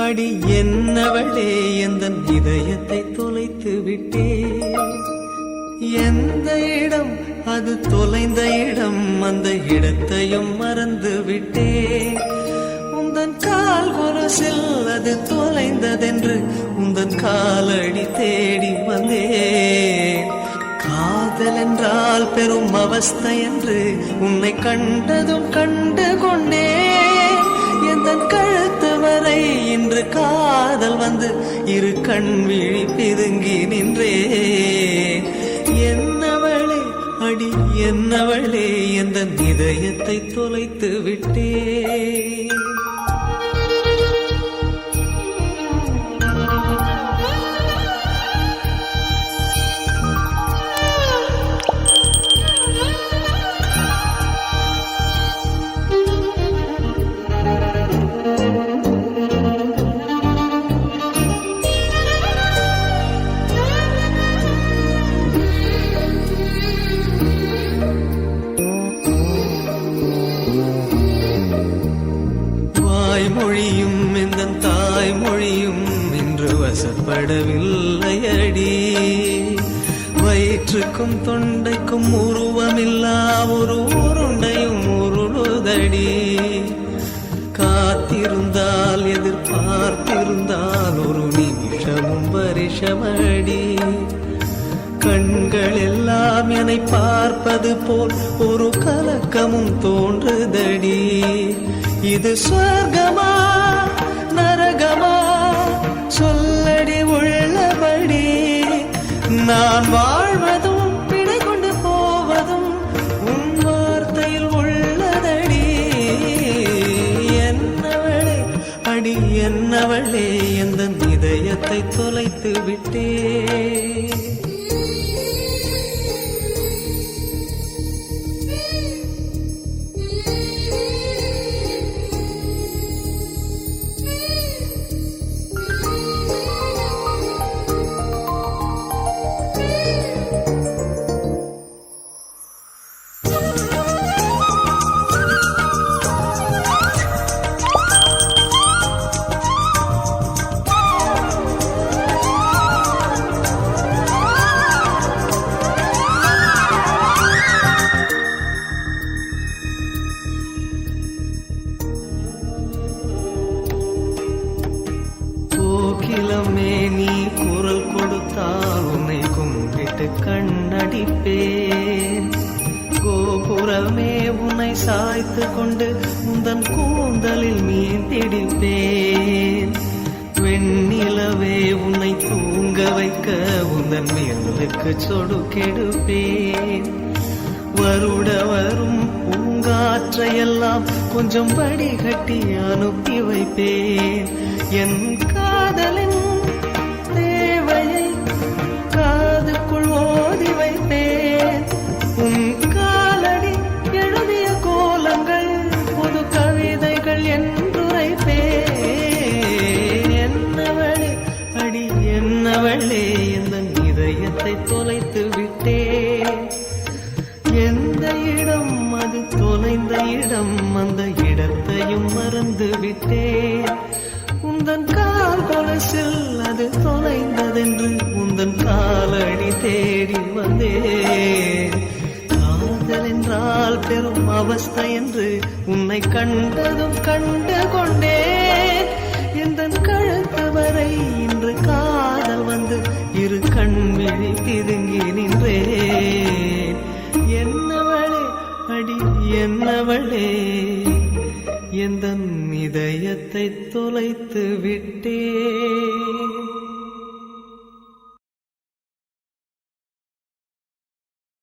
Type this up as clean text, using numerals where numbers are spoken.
அடி என்னவளே எந்தன் இதயத்தை தொலைத்து விட்டே. எந்த இடம் அது தொலைந்த இடம், அந்த இடத்தையும் மறந்து விட்டே. உந்தன் கால் கொலுசில் அது தொலைந்ததென்று உந்தன் காலடி தேடி வந்தேன். காதல் என்றால் பெரும் அவஸ்தை என்று உன்னை கண்டதும் கண்டு கொண்டேன். எந்தன் கழுத்து வரை இன்று காதல் வந்து இரு கண் விழி பிதுங்கி நின்றே. என்னவளே அடி என்னவளே எந்தன் இதயத்தை தொலைத்து விட்டே. மொழியும் எந்தன் தாய்மொழியும் இன்று வசப்படவில்லையடி. வயிற்றுக்கும் தொண்டைக்கும் உருவமில்லா ஒரு உருண்டையும் உருளுதடி. காத்திருந்தால் எதிர்பார்த்திருந்தால் ஒரு நிமிஷமும் வருஷமடி. கண்கள் எல்லாம் என்னை பார்ப்பது போல் ஒரு கலக்கமும் தோன்றுதடி. இது சொர்க்கமா நரகமா சொல்லடி உள்ளபடி. நான் வாழ்வதும் பிழை கொண்டு போவதும் உன் வார்த்தையில் உள்ளதடி. என்னவளே அடி என்னவளே எந்தன் இதயத்தை தொலைத்து விட்டே. கோகிலமே நீ குரல் கொடுத்தால் உன்னை கும்பிட்டு கண்ணடிப்பேன். கோபுரமே உன்னை சாய்த்து கொண்டு உந்தன் கூந்தலில் மீன் திடிப்பேன். வெண்ணிலவே உன்னை தூங்க வைக்க உந்தன் மேலுக்கு சொடுக்கெடுப்பேன். வருட வரும் பூங்காற்றையெல்லாம் கொஞ்சம் வடிகட்டி அனுப்பி வைப்பேன். என் காதலின் தேவையை காதுக்குள் ஓதி வைப்பேன். உன் காலடி எழுதிய கோலங்கள் புது கவிதைகள் என்றுரைப்பேன். என்னவளே அடி என்னவளே எந்தன் இதயத்தை தொலைத்து விட்டே. எந்த இடம் அது தொலைந்த இடம், அந்த இடத்தையும் மறந்து விட்டேன். உந்தன் கால் கொலுசில் அது தொலைந்ததென்று உந்தன் காலடி தேடி வந்தேன். காதல் என்றால் பெரும் அவஸ்தை என்று உன்னை கண்டதும் கண்டு கொண்டேன். எந்தன் கழுத்து வரை இன்று காதல் வந்து இரு கண் விழி பிதுங்கி நின்றேன். என்னவளே அடி என்னவளே எந்தன் இதயத்தை தொலைத்து விட்டே.